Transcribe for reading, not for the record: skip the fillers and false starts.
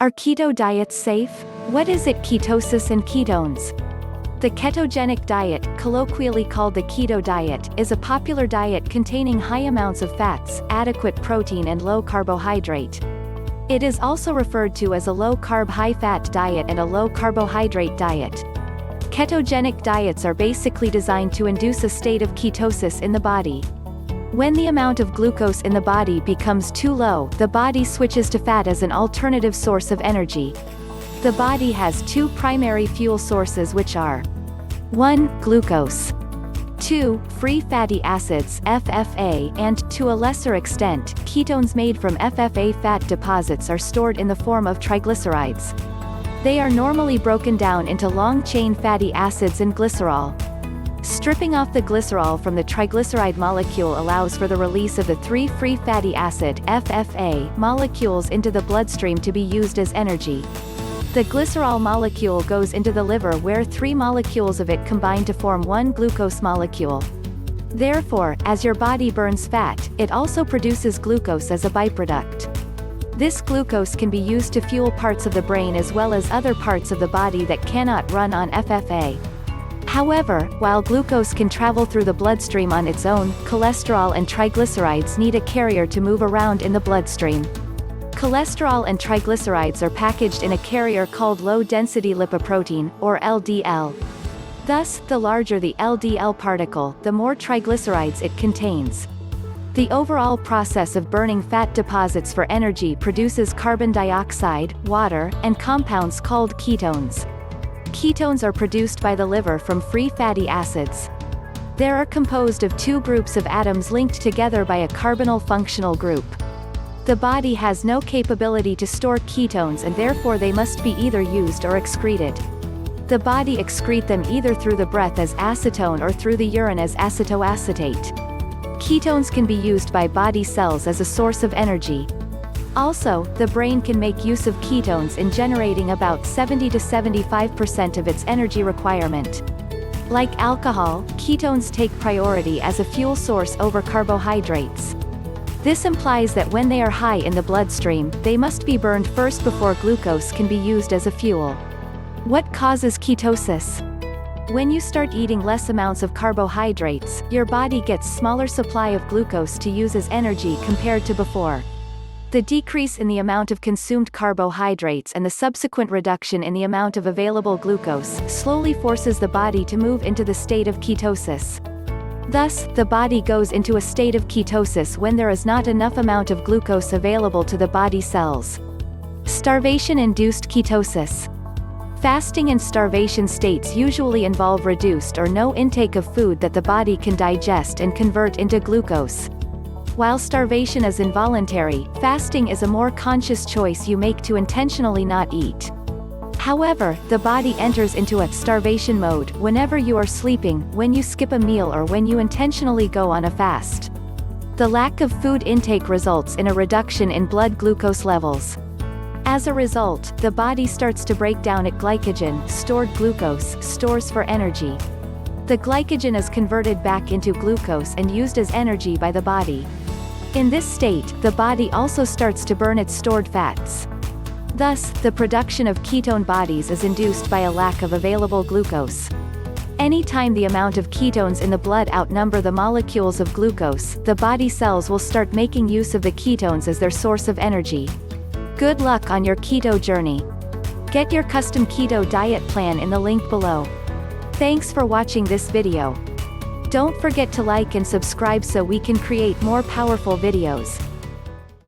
Are keto diets safe? What is it? Ketosis and ketones. The ketogenic diet, colloquially called the keto diet, is a popular diet containing high amounts of fats, adequate protein and low carbohydrate. It is also referred to as a low-carb high-fat diet and a low-carbohydrate diet. Ketogenic diets are basically designed to induce a state of ketosis in the body. When the amount of glucose in the body becomes too low, the body switches to fat as an alternative source of energy. The body has two primary fuel sources, which are 1. Glucose, 2. Free fatty acids FFA, and, to a lesser extent, ketones made from FFA fat deposits are stored in the form of triglycerides. They are normally broken down into long-chain fatty acids and glycerol. Stripping off the glycerol from the triglyceride molecule allows for the release of the 3 free fatty acid FFA molecules into the bloodstream to be used as energy. The glycerol molecule goes into the liver where 3 molecules of it combine to form 1 glucose molecule. Therefore, as your body burns fat, it also produces glucose as a byproduct. This glucose can be used to fuel parts of the brain as well as other parts of the body that cannot run on FFA. However, while glucose can travel through the bloodstream on its own, cholesterol and triglycerides need a carrier to move around in the bloodstream. Cholesterol and triglycerides are packaged in a carrier called low-density lipoprotein, or LDL. Thus, the larger the LDL particle, the more triglycerides it contains. The overall process of burning fat deposits for energy produces carbon dioxide, water, and compounds called ketones. Ketones are produced by the liver from free fatty acids. They are composed of 2 groups of atoms linked together by a carbonyl functional group. The body has no capability to store ketones and therefore they must be either used or excreted. The body excrete them either through the breath as acetone or through the urine as acetoacetate. Ketones can be used by body cells as a source of energy. Also, the brain can make use of ketones in generating about 70 to 75% of its energy requirement. Like alcohol, ketones take priority as a fuel source over carbohydrates. This implies that when they are high in the bloodstream, they must be burned first before glucose can be used as a fuel. What causes ketosis? When you start eating less amounts of carbohydrates, your body gets smaller supply of glucose to use as energy compared to before. The decrease in the amount of consumed carbohydrates and the subsequent reduction in the amount of available glucose slowly forces the body to move into the state of ketosis. Thus, the body goes into a state of ketosis when there is not enough amount of glucose available to the body cells. Starvation-induced ketosis. Fasting and starvation states usually involve reduced or no intake of food that the body can digest and convert into glucose. While starvation is involuntary, fasting is a more conscious choice you make to intentionally not eat. However, the body enters into a starvation mode whenever you are sleeping, when you skip a meal or when you intentionally go on a fast. The lack of food intake results in a reduction in blood glucose levels. As a result, the body starts to break down its glycogen, stored glucose, stores for energy. The glycogen is converted back into glucose and used as energy by the body. In this state, the body also starts to burn its stored fats. Thus, the production of ketone bodies is induced by a lack of available glucose. Anytime the amount of ketones in the blood outnumber the molecules of glucose, the body cells will start making use of the ketones as their source of energy. Good luck on your keto journey. Get your custom keto diet plan in the link below. Thanks for watching this video. Don't forget to like and subscribe so we can create more powerful videos.